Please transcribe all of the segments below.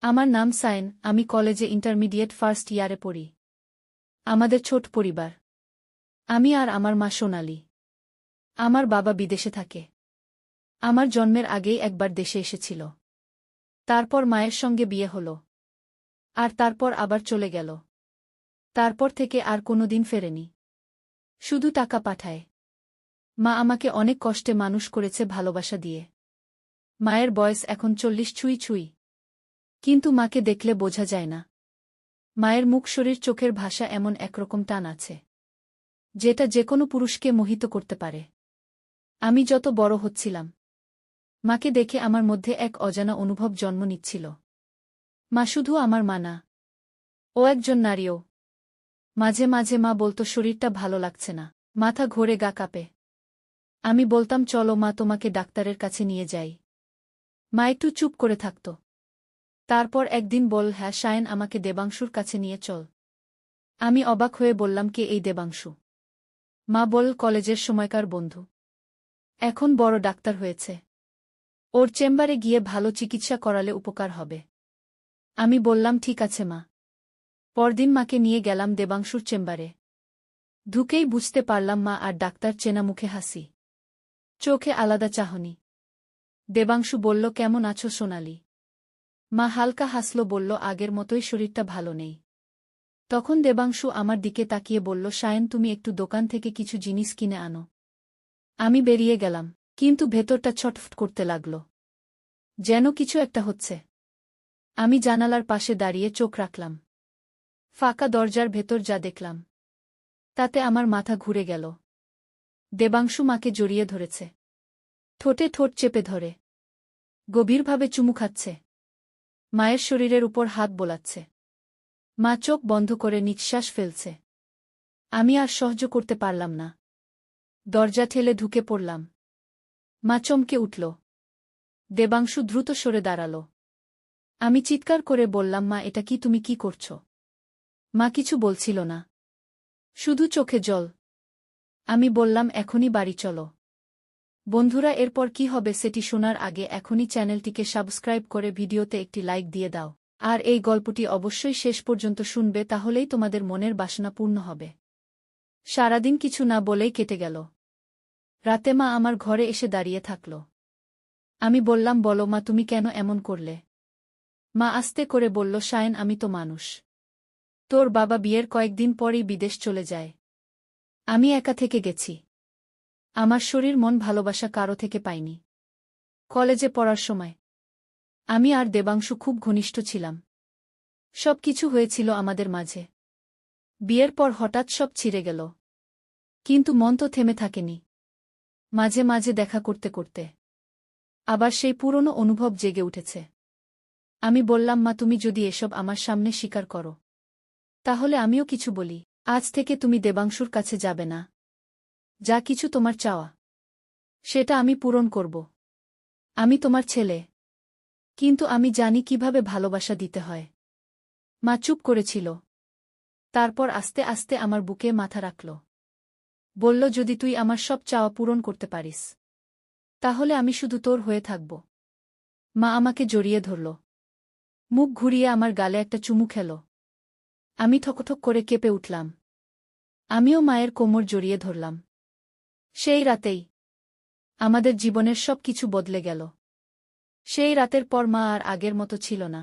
আমার নাম সাইন, আমি কলেজে ইন্টারমিডিয়েট ফার্স্ট ইয়ারে পড়ি। আমাদের ছোট পরিবার। আমি আর আমার মা সোনালি। আমার বাবা বিদেশে থাকে। আমার জন্মের আগেই একবার দেশে এসেছিল। তারপর মায়ের সঙ্গে বিয়ে হল। আর তারপর আবার চলে গেল। তারপর থেকে আর কোনোদিন ফেরেনি। শুধু টাকা পাঠায়। মা আমাকে অনেক কষ্টে মানুষ করেছে ভালোবাসা দিয়ে। মায়ের বয়স এখন 40 ছুঁই ছুঁই। কিন্তু মাকে দেখলে বোঝা যায় না। মায়ের মুখ, শরীর, চোখের ভাষা এমন একরকম টান আছে, যেটা যেকোনো পুরুষকে মোহিত করতে পারে। আমি যত বড় হচ্ছিলাম, মাকে দেখে আমার মধ্যে এক অজানা অনুভব জন্ম নিচ্ছিল। মা শুধু আমার মা না, ও একজন নারীও। মাঝে মাঝে মা বলতো শরীরটা ভালো লাগছে না, মাথা ঘোরে, গা কাঁপে। আমি বলতাম চলো মা, তোমাকে ডাক্তারের কাছে নিয়ে যাই। মা একটু চুপ করে থাকত। তারপর একদিন বল, হ্যাঁ শায়ন, আমাকে দেবাংশুর কাছে নিয়ে চল। আমি অবাক হয়ে বললাম, কে এই দেবাংশু? মা বল, কলেজের সময়কার বন্ধু। এখন বড় ডাক্তার হয়েছে। ওর চেম্বারে গিয়ে ভালো চিকিৎসা করালে উপকার হবে। আমি বললাম ঠিক আছে মা। পরদিন মাকে নিয়ে গেলাম দেবাংশুর চেম্বারে। ঢুকেই বুঝতে পারলাম মা আর ডাক্তার চেনা মুখে হাসি, চোখে আলাদা চাহনি। দেবাংশু বলল, কেমন আছো সোনালি? মা হালকা হাসল, বলল, আগের মতোই, শরীরটা ভালো নেই। তখন দেবাংশু আমার দিকে তাকিয়ে বলল, শায়ন, তুমি একটু দোকান থেকে কিছু জিনিস কিনে আনো। আমি বেরিয়ে গেলাম, কিন্তু ভেতরটা ছটফট করতে লাগল। যেন কিছু একটা হচ্ছে। আমি জানালার পাশে দাঁড়িয়ে চোখ রাখলাম। ফাঁকা দরজার ভেতর যা দেখলাম, তাতে আমার মাথা ঘুরে গেল। দেবাংশু মাকে জড়িয়ে ধরেছে, ঠোঁটে ঠোঁট চেপে ধরে গভীরভাবে চুমু খাচ্ছে। মায়ের শরীরের উপর হাত বোলাচ্ছে। মা চোখ বন্ধ করে নিঃশ্বাস ফেলছে। আমি আর সহ্য করতে পারলাম না। দরজা ঠেলে ঢুকে পড়লাম। মা চমকে উঠল। দেবাংশু দ্রুত সরে দাঁড়াল। আমি চিৎকার করে বললাম, মা, এটা কি? তুমি কি করছ? মা কিছু বলছিল না, শুধু চোখে জল। আমি বললাম, এখনই বাড়ি চলো। বন্ধুরা, এরপর কি হবে সেটি শোনার আগে এখনই চ্যানেলটিকে সাবস্ক্রাইব করে ভিডিওতে একটি লাইক দিয়ে দাও। আর এই গল্পটি অবশ্যই শেষ পর্যন্ত শুনবে, তাহলেই তোমাদের মনের বাসনা পূর্ণ হবে। সারাদিন কিছু না বলেই কেটে গেল। রাতে মা আমার ঘরে এসে দাঁড়িয়ে থাকল। আমি বললাম, বলো মা, তুমি কেন এমন করলে? মা আস্তে করে বলল, শায়ন, আমি তো মানুষ। তোর বাবা বিয়ের কয়েকদিন পরেই বিদেশ চলে যায়। আমি একা থেকে গেছি। আমার শরীর মন ভালোবাসা কারো থেকে পাইনি। কলেজে পড়ার সময় আমি আর দেবাংশু খুব ঘনিষ্ঠ ছিলাম। সব কিছু হয়েছিল আমাদের মাঝে। বিয়ের পর হঠাৎ সব ছিঁড়ে গেল। কিন্তু মন তো থেমে থাকেনি। মাঝে মাঝে দেখা করতে করতে আবার সেই পুরনো অনুভব জেগে উঠেছে। আমি বললাম, মা, তুমি যদি এসব আমার সামনে স্বীকার করো, তাহলে আমিও কিছু বলি। আজ থেকে তুমি দেবাংশুর কাছে যাবে না। যা কিছু তোমার চাওয়া, সেটা আমি পূরণ করব। আমি তোমার ছেলে। কিন্তু আমি জানি কিভাবে ভালোবাসা দিতে হয়। মা চুপ করেছিল। তারপর আস্তে আস্তে আমার বুকে মাথা রাখল। বলল, যদি তুই আমার সব চাওয়া পূরণ করতে পারিস, তাহলে আমি শুধু তোর হয়ে থাকব। মা আমাকে জড়িয়ে ধরল। মুখ ঘুরিয়ে আমার গালে একটা চুমু খেল। আমি ঠকঠক করে কেঁপে উঠলাম। আমিও মায়ের কোমর জড়িয়ে ধরলাম। সেই রাতেই আমাদের জীবনের সব কিছু বদলে গেল। সেই রাতের পর মা আর আগের মতো ছিল না।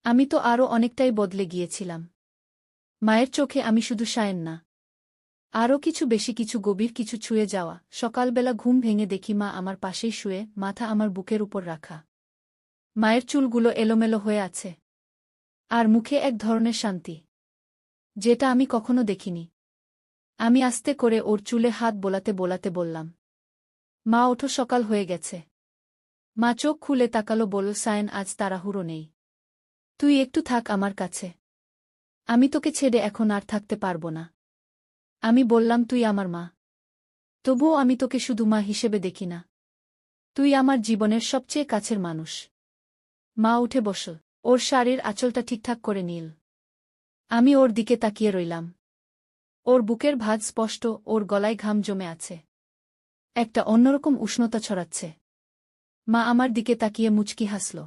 আমি তো আরও অনেকটাই বদলে গিয়েছিলাম। মায়ের চোখে আমি শুধু শায়ন না, আরও কিছু, বেশি কিছু, গভীর কিছু ছুঁয়ে যাওয়া। সকালবেলা ঘুম ভেঙে দেখি মা আমার পাশেই শুয়ে, মাথা আমার বুকের উপর রাখা। মায়ের চুলগুলো এলোমেলো হয়ে আছে, আর মুখে এক ধরনের শান্তি, যেটা আমি কখনো দেখিনি। আমি আস্তে করে ওর চুলে হাত বোলাতে বোলাতে বললাম, মা, ওঠো, সকাল হয়ে গেছে। মা চোখ খুলে তাকালো, বলল, শায়ন, আজ তাড়াহুড়ো নেই। তুই একটু থাক আমার কাছে। আমি তোকে ছেড়ে এখন আর থাকতে পারব না। আমি বললাম, তুই আমার মা। তবুও আমি তোকে শুধু মা হিসেবে দেখি না। তুই আমার জীবনের সবচেয়ে কাছের মানুষ। মা উঠে বসল। ওর শাড়ির আঁচলটা ঠিকঠাক করে নিল। আমি ওর দিকে তাকিয়ে রইলাম। ওর বুকের ভাঁজ স্পষ্ট, ওর গলায় ঘাম জমে আছে। একটা অন্যরকম উষ্ণতা ছড়াচ্ছে। মা আমার দিকে তাকিয়ে মুচকি হাসল।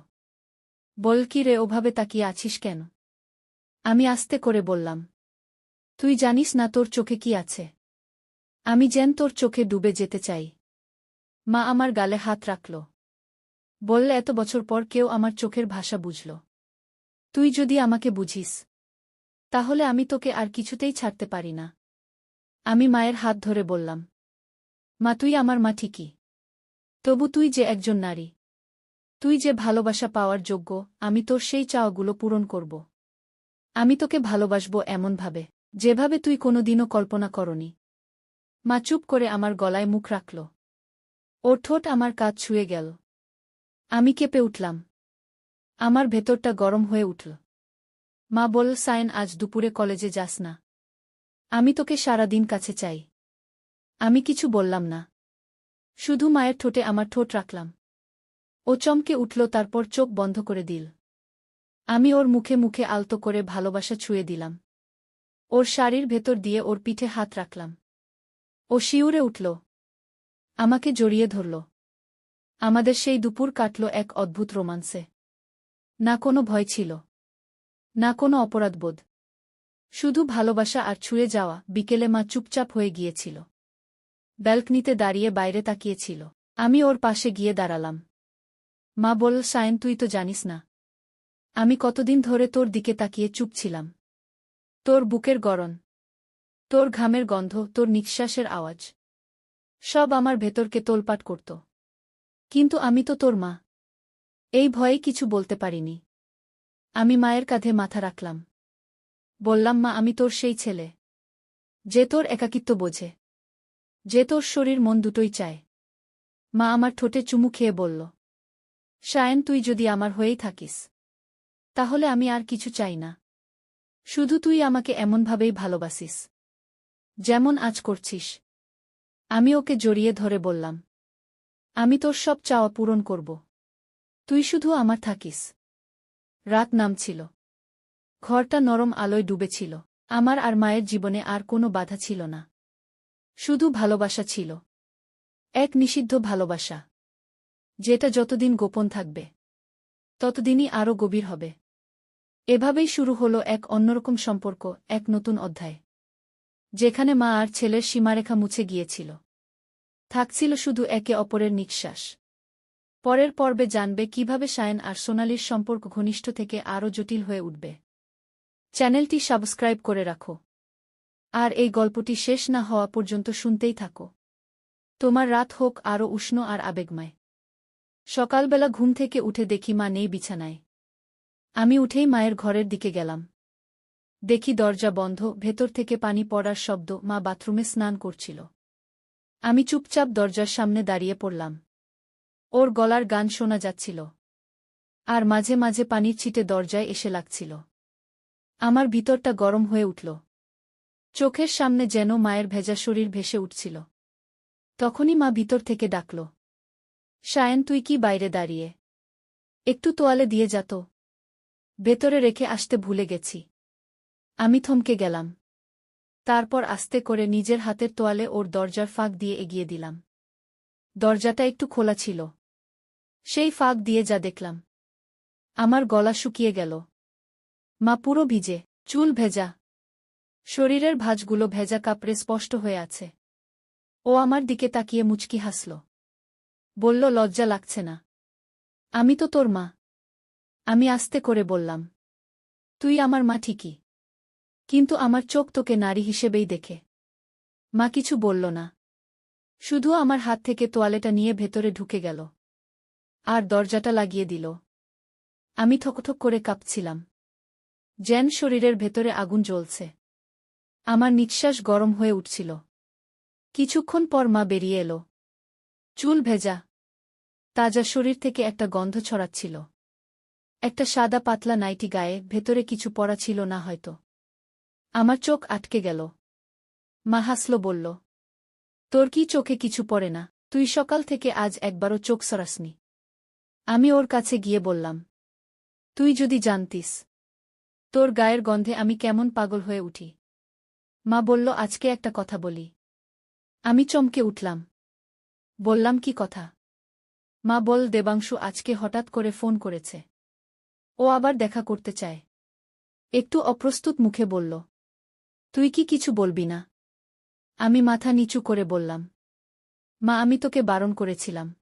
বল কি রে, ওভাবে তাকিয়ে আছিস কেন? আমি আস্তে করে বললাম, তুই জানিস না তোর চোখে কি আছে? আমি যেন তোর চোখে ডুবে যেতে চাই। মা আমার গালে হাত রাখল। বললে, এত বছর পর কেউ আমার চোখের ভাষা বুঝল। তুই যদি আমাকে বুঝিস, তাহলে আমি তোকে আর কিছুতেই ছাড়তে পারি না। আমি মায়ের হাত ধরে বললাম, মা তুই আমার মা ঠিকই, তবু তুই যে একজন নারী, তুই যে ভালোবাসা পাওয়ার যোগ্য, আমি তোর সেই চাওয়াগুলো পূরণ করব। আমি তোকে ভালোবাসব এমনভাবে, যেভাবে তুই কোনোদিনও কল্পনা করনি। মা চুপ করে আমার গলায় মুখ রাখল। ওর ঠোঁট আমার কাঁধ ছুঁয়ে গেল। আমি কেঁপে উঠলাম। আমার ভেতরটা গরম হয়ে উঠল। মা বলল, সায়েন, আজ দুপুরে কলেজে যাস না। আমি তোকে সারা দিন কাছে চাই। আমি কিছু বললাম না, শুধু মায়ের ঠোঁটে আমার ঠোঁট রাখলাম। ও চমকে উঠল, তারপর চোখ বন্ধ করে দিল। আমি ওর মুখে মুখে আলতো করে ভালোবাসা ছুঁয়ে দিলাম। ওর শাড়ির ভেতর দিয়ে ওর পিঠে হাত রাখলাম। ও শিউরে উঠল, আমাকে জড়িয়ে ধরল। আমাদের সেই দুপুর কাটল এক অদ্ভুত রোমান্সে। না কোনো ভয় ছিল, না কোনো অপরাধবোধ, শুধু ভালোবাসা আর ছুঁয়ে যাওয়া। বিকেলে মা চুপচাপ হয়ে গিয়েছিল, ব্যালকনিতে দাঁড়িয়ে বাইরে তাকিয়েছিল। আমি ওর পাশে গিয়ে দাঁড়ালাম। মা বলল, সায়েন, তুই তো জানিস না আমি কতদিন ধরে তোর দিকে তাকিয়ে চুপ ছিলাম। তোর বুকের গড়ন, তোর ঘামের গন্ধ, তোর নিঃশ্বাসের আওয়াজ, সব আমার ভেতরকে তোলপাট করত। কিন্তু আমি তো তোর মা, এই ভয়ে কিছু বলতে পারিনি। আমি মায়ের কাঁধে মাথা রাখলাম। বললাম, মা, আমি তোর সেই ছেলে, যে তোর একাকিত্ব বোঝে, যে তোর শরীর মন দুটোই চায়। মা আমার ঠোঁটে চুমু খেয়ে বলল, সায়েন, তুই যদি আমার হয়েই থাকিস, তাহলে আমি আর কিছু চাই না। শুধু তুই আমাকে এমনভাবেই ভালোবাসিস, যেমন আজ করছিস। আমি ওকে জড়িয়ে ধরে বললাম, আমি তোর সব চাওয়া পূরণ করব, তুই শুধু আমার থাকিস। রাত নামছিল, ঘরটা নরম আলোয় ডুবেছিল। আমার আর মায়ের জীবনে আর কোনো বাধা ছিল না, শুধু ভালোবাসা ছিল। এক নিষিদ্ধ ভালোবাসা, যেটা যতদিন গোপন থাকবে, ততদিনই আরও গভীর হবে। এভাবেই শুরু হলো এক অন্যরকম সম্পর্ক, এক নতুন অধ্যায়, যেখানে মা আর ছেলের সীমারেখা মুছে গিয়েছিল। থাকছিল শুধু একে অপরের নিঃশ্বাস। পরের পর্বে জানবে কিভাবে সায়েন আর সোনালির সম্পর্ক ঘনিষ্ঠ থেকে আরও জটিল হয়ে উঠবে। চ্যানেলটি সাবস্ক্রাইব করে রাখো, আর এই গল্পটি শেষ না হওয়া পর্যন্ত শুনতেই থাকো। তোমার রাত হোক আরও উষ্ণ আর আবেগময়। সকালবেলা ঘুম থেকে উঠে দেখি মা নেই বিছানায়। আমি উঠেই মায়ের ঘরের দিকে গেলাম। দেখি দরজা বন্ধ, ভেতর থেকে পানি পড়ার শব্দ। মা বাথরুমে স্নান করছিল। আমি চুপচাপ দরজার সামনে দাঁড়িয়ে পড়লাম। ওর গলার গান শোনা যাচ্ছিল, আর মাঝে মাঝে পানির ছিটে দরজায় এসে লাগছিল। আমার ভিতরটা গরম হয়ে উঠল। চোখের সামনে যেন মায়ের ভেজা শরীর ভেসে উঠছিল। তখনই মা ভিতর থেকে ডাকল, সায়েন, তুই কি বাইরে দাঁড়িয়ে? একটু তোয়ালে দিয়ে যা তো, ভেতরে রেখে আসতে ভুলে গেছি। আমি থমকে গেলাম। তারপর আস্তে করে নিজের হাতের তোয়ালে ওর দরজার ফাঁক দিয়ে এগিয়ে দিলাম। দরজাটা একটু খোলা ছিল। সেই ফাঁক দিয়ে যা দেখলাম, আমার গলা শুকিয়ে গেল। মা পুরো ভিজে, চুল ভেজা, শরীরের ভাঁজগুলো ভেজা কাপড়ে স্পষ্ট হয়ে আছে। ও আমার দিকে তাকিয়ে মুচকি হাসল। বলল, লজ্জা লাগছে না? আমি তো তোর মা। আমি আস্তে করে বললাম, তুই আমার মা ঠিকই, কিন্তু আমার চোখ তোকে নারী হিসেবেই দেখে। মা কিছু বলল না, শুধু আমার হাত থেকে তোয়ালেটা নিয়ে ভেতরে ঢুকে গেল, আর দরজাটা লাগিয়ে দিল। আমি থকথক করে কাঁপছিলাম, যেন শরীরের ভেতরে আগুন জ্বলছে। আমার নিঃশ্বাস গরম হয়ে উঠছিল। কিছুক্ষণ পর মা বেরিয়ে এলো। চুল ভেজা, তাজা শরীর থেকে একটা গন্ধ ছড়াচ্ছিল। একটা সাদা পাতলা নাইটি গায়ে, ভেতরে কিছু পরা ছিল না হয়তো। আমার চোখ আটকে গেল। মা হাসল, বলল, তোর কি চোখে কিছু পড়ে না? তুই সকাল থেকে আজ একবারও চোখ সরাসনি। আমি ওর কাছে গিয়ে বললাম, তুই যদি জানতিস তোর গায়ের গন্ধে আমি কেমন পাগল হয়ে উঠি। মা বলল, আজকে একটা কথা বলি। আমি চমকে উঠলাম। বললাম, কি কথা? মা বল, দেবাংশু আজকে হঠাৎ করে ফোন করেছে। ও আবার দেখা করতে চায়। একটু অপ্রস্তুত মুখে বলল, তুই কি কিছু বলবি না? আমি মাথা নিচু করে বললাম, মা আমি তোকে বারণ করেছিলাম।